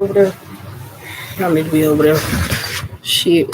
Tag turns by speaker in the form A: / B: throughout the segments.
A: Over there. Y'all need to be over there. Shit.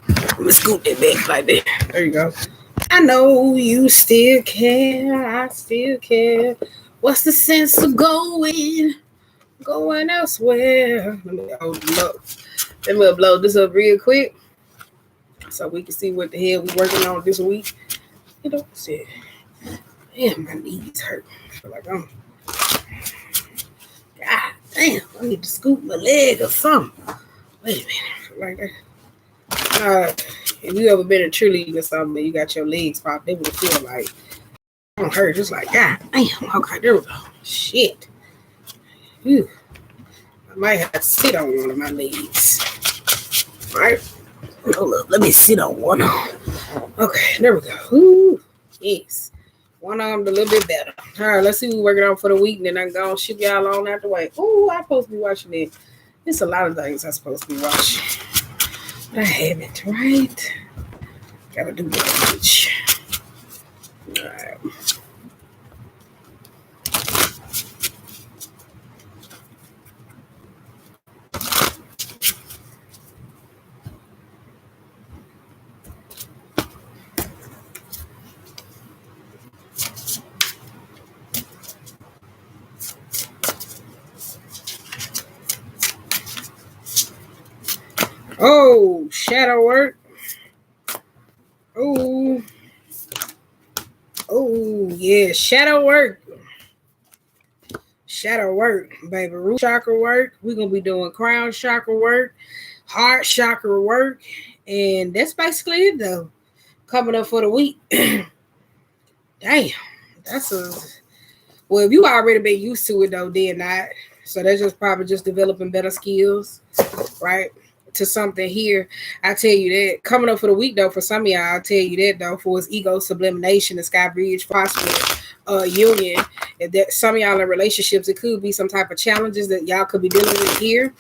A: Let me scoot that back like that. There you go. I know you still care. I still care. What's the sense of going elsewhere? Let me upload this up real quick so we can see what the hell we working on this week. You know, shit. Damn, my knees hurt. I feel like I'm. God damn, I need to scoop my leg or something. Wait a minute, I feel like that. If you ever been a cheerleader or something and you got your legs popped, it would feel like it don't hurt. Just like, God damn, okay, there we go. Shit. Whew. I might have to sit on one of my legs. All right. Hold up, let me sit on one arm. Okay, there we go. Ooh, yes. One arm a little bit better. All right, let's see what we're working on for the week, and then I can go and ship y'all on out the way. Ooh, I'm supposed to be watching it. There's a lot of things I'm supposed to be watching. But I haven't, right? Gotta do that. All right. Oh, shadow work. Oh, yeah, shadow work. Shadow work, baby. Root chakra work. We're gonna be doing crown chakra work, heart chakra work, and that's basically it though. Coming up for the week. Damn, that's a well. If you already been used to it though, then not. So that's just probably just developing better skills, right? To something here. I tell you that coming up for the week though, for some of y'all, I'll tell you that though, for its ego sublimation, the sky bridge phosphorus union. If that some of y'all in relationships, it could be some type of challenges that y'all could be dealing with here.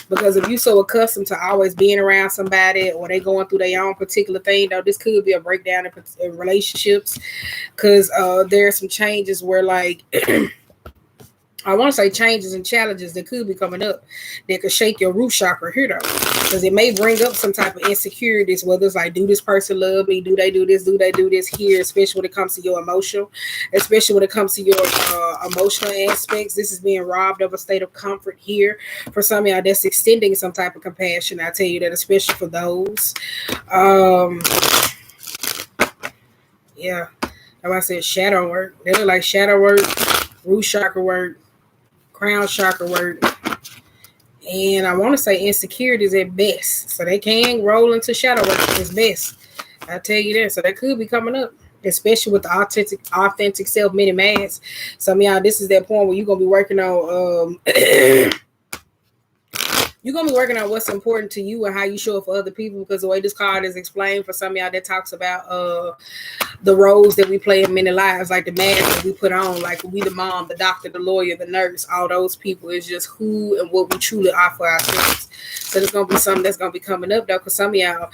A: Because if you're so accustomed to always being around somebody or they going through their own particular thing, though, this could be a breakdown in relationships. Because there are some changes where like I want to say changes and challenges that could be coming up that could shake your root chakra here, though. Because it may bring up some type of insecurities, whether it's like, do this person love me? Do they do this? Do they do this here? Especially when it comes to your emotional, especially when it comes to your emotional aspects. This is being robbed of a state of comfort here. For some of y'all, that's extending some type of compassion. I tell you that, especially for those. Yeah. Like I said, shadow work. They look like shadow work, root chakra work, crown chakra work, and I want to say insecurities at best. So they can roll into shadow work at best. I tell you that. So that could be coming up, especially with the authentic self mini mass. Some of y'all, this is that point where you're gonna be working on you're going to be working on what's important to you and how you show up for other people, because the way this card is explained for some of y'all, that talks about the roles that we play in many lives, like the mask that we put on, like we the mom, the doctor, the lawyer, the nurse, all those people is just who and what we truly are for ourselves. So there's going to be something that's going to be coming up, though, because some of y'all,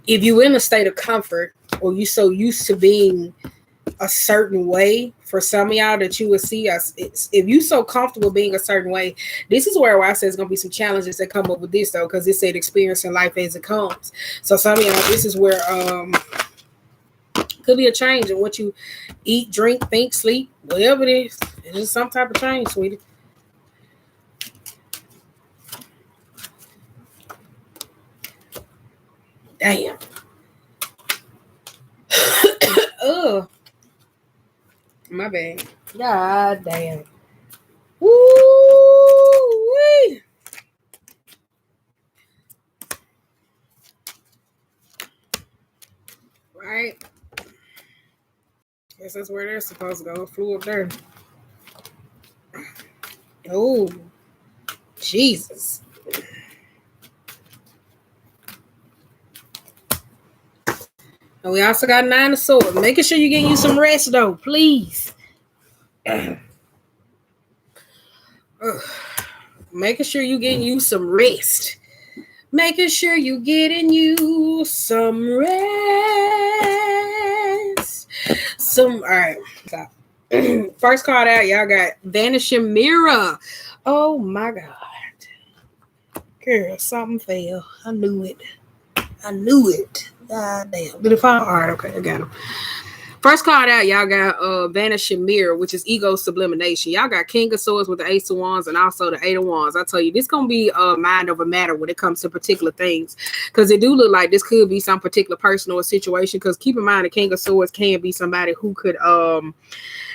A: if you're in a state of comfort or you're so used to being a certain way, for some of y'all that you will see us, if you so comfortable being a certain way, this is where I say it's going to be some challenges that come up with this, though, because it said experiencing life as it comes. So some of y'all, this is where could be a change in what you eat, drink, think, sleep, whatever it is. It's just some type of change, sweetie. Damn. Oh, my bad. God damn. Woo-wee. Right. Guess that's where they're supposed to go. It flew up there. Oh, Jesus. And we also got 9 of Swords. Making sure you get you some rest, though, please. Making sure you getting you some rest. Making sure you getting you some rest. All right, stop. First card out, y'all got Vanishing Mirror. Oh my God. Girl, something fell. I knew it. God damn. Did it fall? All right, okay, I got him. First card out, y'all got Vanishing Mirror, which is ego sublimination. Y'all got King of Swords with the Ace of Wands and also the Eight of Wands. I tell you, this gonna be mind over matter when it comes to particular things, because it do look like this could be some particular person or situation. Because keep in mind, the King of Swords can be somebody who could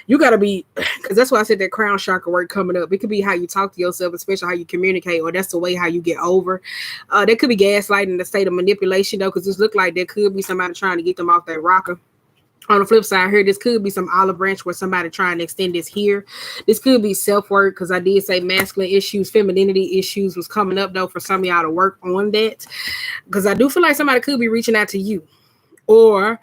A: you got to be, because that's why I said that crown chakra work coming up. It could be how you talk to yourself, especially how you communicate, or that's the way how you get over. There could be gaslighting, the state of manipulation, though, because this look like there could be somebody trying to get them off that rocker. On the flip side here, this could be some olive branch where somebody trying to extend this here. This could be self-work, because I did say masculine issues, femininity issues was coming up, though, for some of y'all to work on that. Because I do feel like somebody could be reaching out to you. Or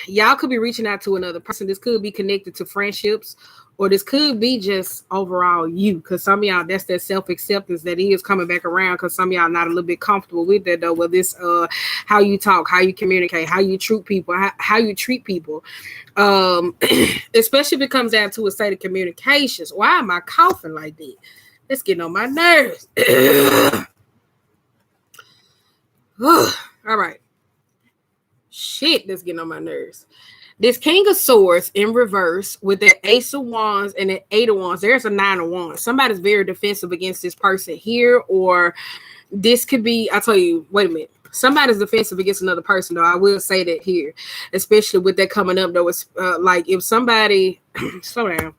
A: y'all could be reaching out to another person. This could be connected to friendships, or this could be just overall you, because some of y'all, that's that self-acceptance that is coming back around, because some of y'all not a little bit comfortable with that, though, with this how you talk, how you communicate, how you treat people, how you treat people, especially if it comes down to a state of communications. Why am I coughing like that? That's getting on my nerves. All right. Shit, that's getting on my nerves. This King of Swords in reverse with the Ace of Wands and the Eight of Wands. There's a Nine of Wands. Somebody's very defensive against this person here, or this could be, I'll tell you, wait a minute. Somebody's defensive against another person, though. I will say that here, especially with that coming up, though. It's like if somebody, slow down,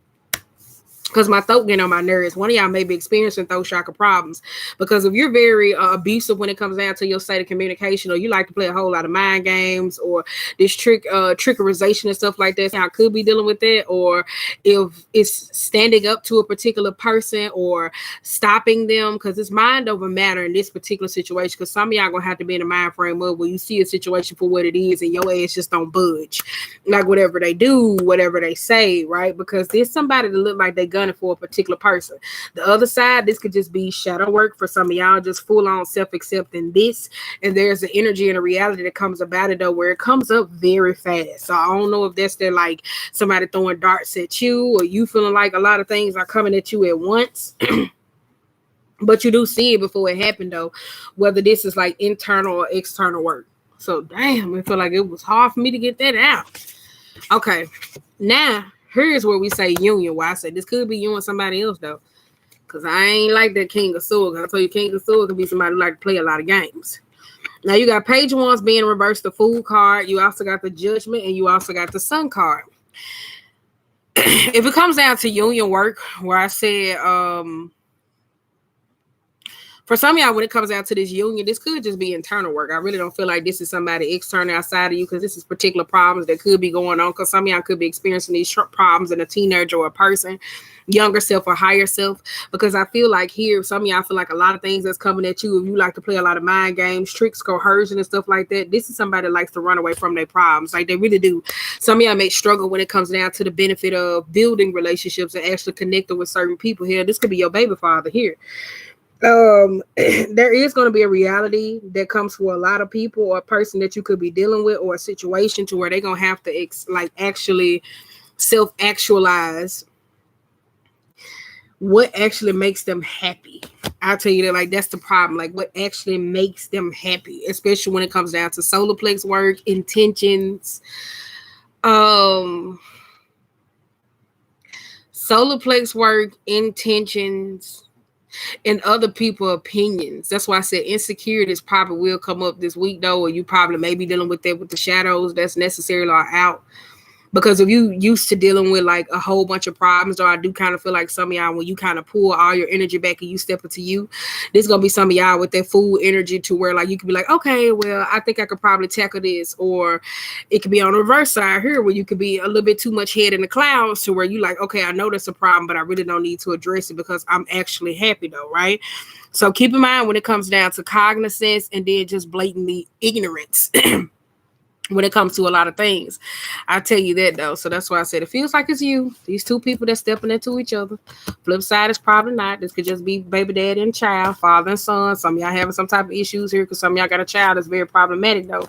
A: because my throat getting on my nerves. One of y'all may be experiencing throat chakra problems, because if you're very abusive when it comes down to your state of communication, or you like to play a whole lot of mind games, or this trickerization and stuff like that, I could be dealing with that. Or if it's standing up to a particular person or stopping them, because it's mind over matter in this particular situation. Because some of y'all gonna have to be in a mind frame of where you see a situation for what it is, and your ass just don't budge, like whatever they do, whatever they say, right? Because there's somebody that look like they gunning for a particular person. The other side, this could just be shadow work for some of y'all, just full on self-accepting this. And there's an energy and a reality that comes about it, though, where it comes up very fast. So I don't know if that's their like somebody throwing darts at you, or you feeling like a lot of things are coming at you at once. But you do see it before it happened, though, whether this is like internal or external work. So damn, I feel like it was hard for me to get that out. Okay, now here's where we say union. Why I say this could be you and somebody else, though, because I ain't like that King of Swords. I tell you, King of Swords could be somebody who like to play a lot of games. Now you got Page of Wands being reversed, the Fool card. You also got the Judgment, and you also got the Sun card. If it comes down to union work, where I said, for some of y'all, when it comes down to this union, this could just be internal work. I really don't feel like this is somebody external outside of you, because this is particular problems that could be going on, because some of y'all could be experiencing these problems in a teenager or a person, younger self or higher self. Because I feel like here, some of y'all feel like a lot of things that's coming at you, if you like to play a lot of mind games, tricks, coercion, and stuff like that, this is somebody that likes to run away from their problems. Like they really do. Some of y'all may struggle when it comes down to the benefit of building relationships and actually connecting with certain people here. This could be your baby father here. There is going to be a reality that comes for a lot of people, or a person that you could be dealing with, or a situation to where they're going to have to actually self-actualize what actually makes them happy. I'll tell you that, like, that's the problem. Like, what actually makes them happy, especially when it comes down to solar plex work, intentions, solar plex work, intentions, and other people's opinions. That's why I said insecurities probably will come up this week, though, or you probably may be dealing with that with the shadows that's necessarily are out. Because if you used to dealing with like a whole bunch of problems, though, I do kind of feel like some of y'all, when you kind of pull all your energy back and you step into you, there's going to be some of y'all with that full energy to where like you could be like, okay, well, I think I could probably tackle this. Or it could be on the reverse side here, where you could be a little bit too much head in the clouds to where you like, okay, I know that's a problem, but I really don't need to address it because I'm actually happy, though, right? So keep in mind when it comes down to cognizance and then just blatantly ignorance. when it comes to a lot of things. I tell you that though. So that's why I said it feels like it's you. These two people that's stepping into each other. Flip side is probably not. This could just be baby daddy and child, father and son. Some of y'all having some type of issues here because some of y'all got a child that's very problematic though.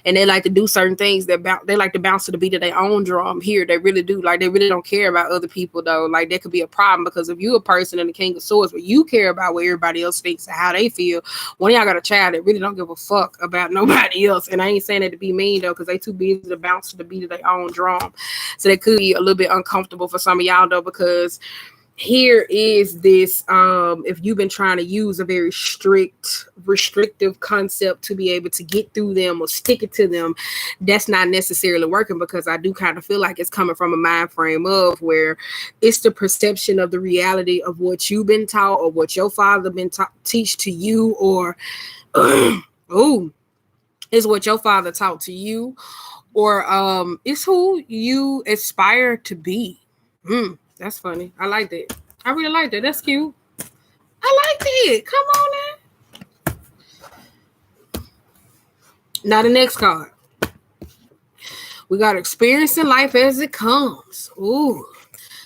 A: And they like to do certain things that they like to bounce to the beat of their own drum here. They really do. Like they really don't care about other people though. Like that could be a problem because if you a person in the King of Swords where you care about what everybody else thinks and how they feel, one of y'all got a child that really don't give a fuck about nobody else. And I ain't saying that to be mean though, because they too busy to bounce to the beat of their own drum. So that could be a little bit uncomfortable for some of y'all though, because here is this if you've been trying to use a very strict restrictive concept to be able to get through them or stick it to them, that's not necessarily working, because I do kind of feel like it's coming from a mind frame of where it's the perception of the reality of what you've been taught or what your father been teach to you, or is what your father taught to you, or it's who you aspire to be. That's funny. I like that. I really like that. That's cute. I like that. Come on now. Now the next card. We got experiencing life as it comes. Ooh.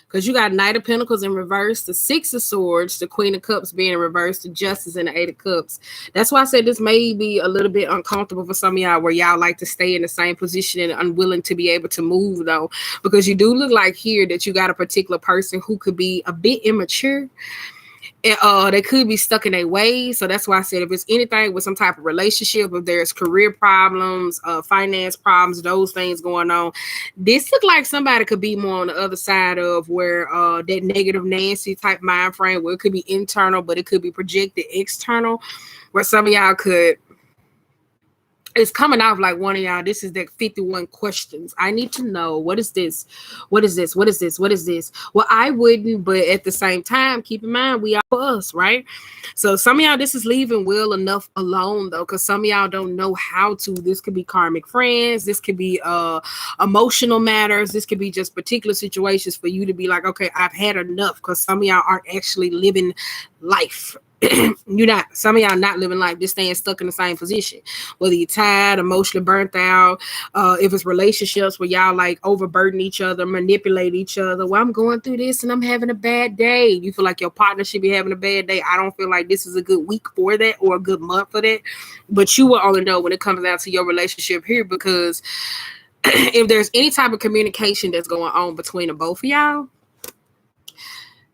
A: Because you got Knight of Pentacles in reverse, the Six of Swords, the Queen of Cups being in reverse, the Justice, and the Eight of Cups. That's why I said this may be a little bit uncomfortable for some of y'all, where y'all like to stay in the same position and unwilling to be able to move, though. Because you do look like here that you got a particular person who could be a bit immature. They could be stuck in their ways. So that's why I said if it's anything with some type of relationship, if there's career problems, finance problems, those things going on, this look like somebody could be more on the other side of where that negative Nancy type mind frame, where it could be internal, but it could be projected external, where some of y'all could. It's coming off like one of y'all. This is the 51 questions. I need to know, what is this? What is this? What is this? What is this? Well, I wouldn't, but at the same time, keep in mind, we are for us, right? So some of y'all, this is leaving well enough alone, though, because some of y'all don't know how to. This could be karmic friends. This could be emotional matters. This could be just particular situations for you to be like, okay, I've had enough, because some of y'all aren't actually living life. Some of y'all not living life, just staying stuck in the same position, whether you're tired, emotionally burnt out, if it's relationships where y'all like overburden each other, manipulate each other. Well, I'm going through this and I'm having a bad day. You feel like your partner should be having a bad day. I don't feel like this is a good week for that or a good month for that, but you will only know when it comes down to your relationship here, because if there's any type of communication that's going on between the both of y'all,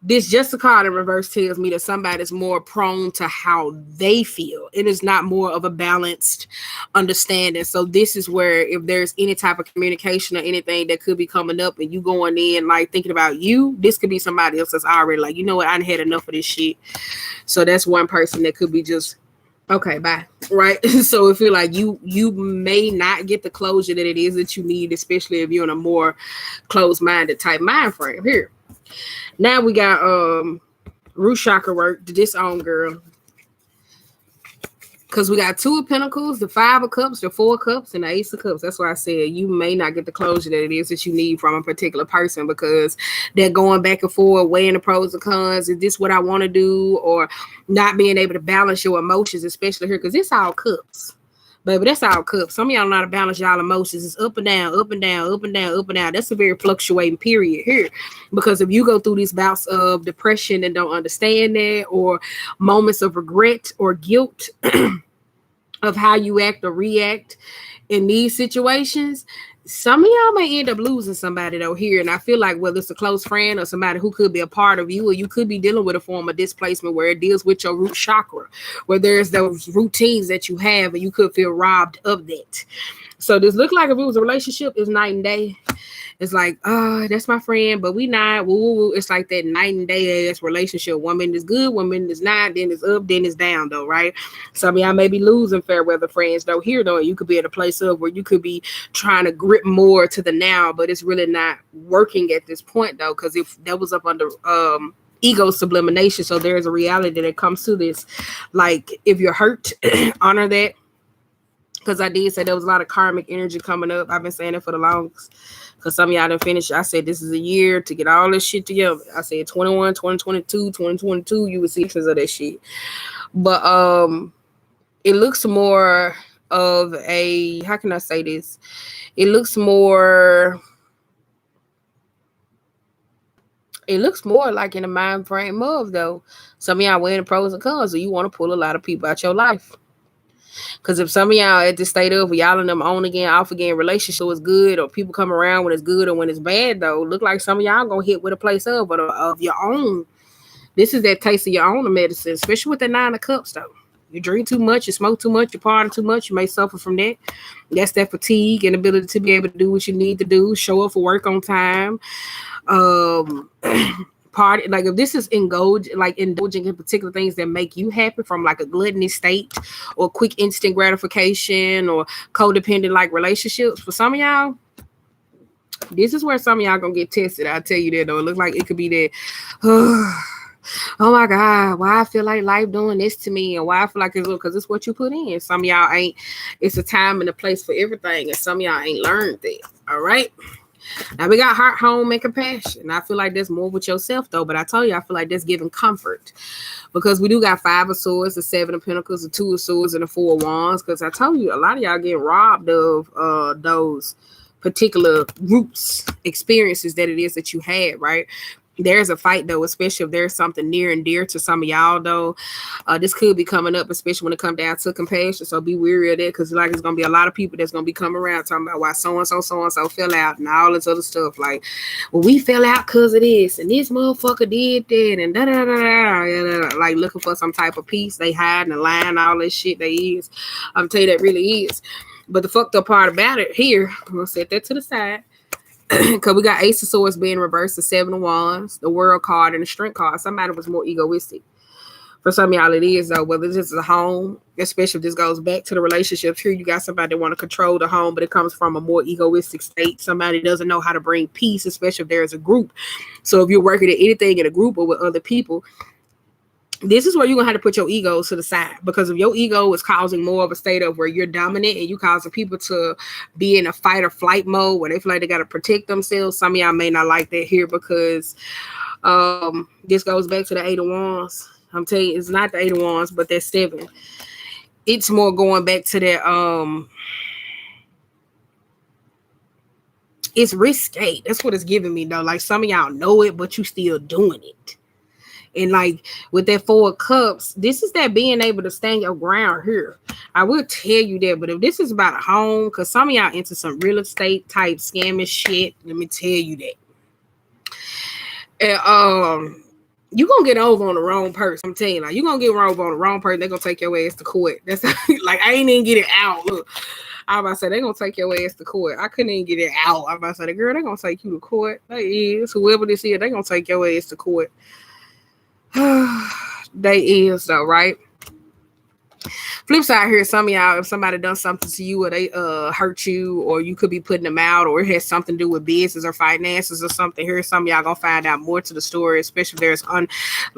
A: this just a card in reverse tells me that somebody's more prone to how they feel. It is not more of a balanced understanding. So this is where if there's any type of communication or anything that could be coming up and you going in like thinking about you, this could be somebody else that's already like, you know what, I had enough of this shit. So that's one person that could be just, okay, bye. Right? So it feel like you may not get the closure that it is that you need, especially if you're in a more closed-minded type mind frame here. Now we got root chakra work, the disown girl. Because we got Two of Pentacles, the Five of Cups, the Four of Cups, and the Ace of Cups. That's why I said you may not get the closure that it is that you need from a particular person, because they're going back and forth, weighing the pros and cons. Is this what I want to do? Or not being able to balance your emotions, especially here, because it's all cups. Baby, that's all cups. Some of y'all know how to balance y'all emotions. It's up and down, up and down, up and down, up and down. That's a very fluctuating period here. Because if you go through these bouts of depression and don't understand that, or moments of regret or guilt of how you act or react in these situations, some of y'all may end up losing somebody though here. And I feel like whether it's a close friend or somebody who could be a part of you, or you could be dealing with a form of displacement where it deals with your root chakra, where there's those routines that you have and you could feel robbed of that. So this look like if it was a relationship, it's night and day. It's like, oh, that's my friend, but we not. Woo, woo, woo. It's like that night and day ass relationship. One minute is good, one minute is not, then it's up, then it's down, though, right? Some of y'all may be losing fair weather friends, though. Here, though, you could be at a place of where you could be trying to grip more to the now, but it's really not working at this point, though, because if that was up under ego sublimination, so there's a reality that comes to this. Like, if you're hurt, honor that. Because I did say there was a lot of karmic energy coming up. I've been saying it for the longest. Because some of y'all done finished. I said this is a year to get all this shit together. I said 21, 2022, 2022, you would see pictures of that shit. But it looks more of a, how can I say this? It looks more, like in the mind frame of, though, some of y'all weighing the pros and cons, or you want to pull a lot of people out your life. Because if some of y'all at the state of y'all and them on again, off again, relationship is good, or people come around when it's good or when it's bad, though, look like some of y'all gonna hit with a place of your own. This is that taste of your own medicine, especially with the 9 of cups, though. You drink too much, you smoke too much, you party too much, you may suffer from that. That's that fatigue and ability to be able to do what you need to do, show up for work on time. Um Party, like if this is indulging in particular things that make you happy, from like a gluttony state or quick instant gratification or codependent like relationships, for some of y'all, this is where some of y'all gonna get tested. I'll tell you that, though. It looks like it could be that oh my God, why I feel like life doing this to me, and why I feel like it's because it's what you put in. Some of y'all ain't, it's a time and a place for everything, and some of y'all ain't learned that. All right. Now we got heart, home, and compassion. I feel like that's more with yourself, though. But I told you, I feel like that's giving comfort, because we do got 5 of swords, the 7 of pentacles, the 2 of swords, and the 4 of wands. Because I told you, a lot of y'all get robbed of those particular roots, experiences that it is that you had, right? There's a fight, though, especially if there's something near and dear to some of y'all, though. This could be coming up, especially when it comes down to compassion. So be wary of that, because like it's gonna be a lot of people that's gonna be coming around talking about why so and so fell out and all this other stuff. Like, well, we fell out because of this, and this motherfucker did that, and da da da da. Like looking for some type of peace. They hiding and lying, all this shit. They is. I'm tell you, that really is. But the fucked up part about it here, I'm gonna set that to the side. Because we got Ace of Swords being reversed, the 7 of Wands, the World card, and the Strength card. Somebody was more egoistic. For some of y'all, it is, though. Whether this is a home, especially if this goes back to the relationships here, you got somebody that want to control the home, but it comes from a more egoistic state. Somebody doesn't know how to bring peace, especially if there's a group. So if you're working at anything in a group or with other people, this is where you're going to have to put your ego to the side, because if your ego is causing more of a state of where you're dominant and you causing people to be in a fight or flight mode where they feel like they got to protect themselves, some of y'all may not like that here, because this goes back to the 8 of Wands. I'm telling you, it's not the 8 of Wands, but that 7. It's more going back to that, it's risque. That's what it's giving me, though. Like some of y'all know it, but you still doing it. And like with that 4 of Cups, this is that being able to stand your ground here. I will tell you that, but if this is about a home, because some of y'all into some real estate type scamming shit, let me tell you that. And you gonna get over on the wrong person. I'm telling you, like, you gonna get over on the wrong person, they're gonna take your ass to court. That's like, I ain't even get it out. Look, I was about to say, they're gonna take your ass to court. I couldn't even get it out. I was about to say, the girl, they're gonna take you to court. They is, whoever this is, they're gonna take your ass to court. They is, though, right? Flip side here, some of y'all, if somebody done something to you or they hurt you, or you could be putting them out, or it has something to do with business or finances or something, here some of y'all gonna find out more to the story, especially if there's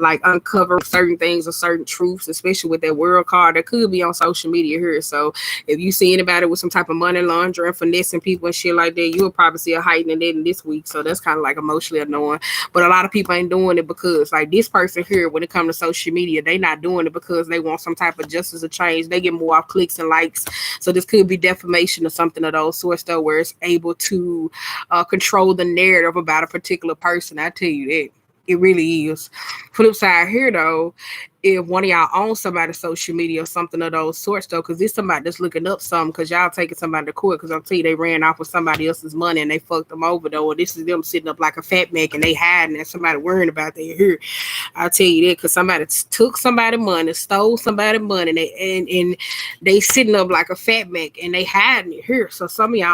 A: uncover certain things or certain truths, especially with that World card that could be on social media here. So if you see anybody with some type of money laundering, finessing people and shit like that, you'll probably see a heightening in this week. So that's kind of like emotionally annoying. But a lot of people ain't doing it because, like, this person here, when it comes to social media, they not doing it because they want some type of justice or change. They get more off clicks and likes. So this could be defamation or something of those sorts, though, where it's able to control the narrative about a particular person. I tell you that. It really is. Flip side here, though, if one of y'all owns somebody's social media or something of those sorts, though, because this somebody that's looking up something, because y'all taking somebody to court, because I'll tell you, they ran off with somebody else's money and they fucked them over, though, or this is them sitting up like a fat Mac and they hiding and somebody worrying about that here. I'll tell you that, because somebody took somebody's money, stole somebody's money, and they sitting up like a fat Mac and they hiding it here. So some of y'all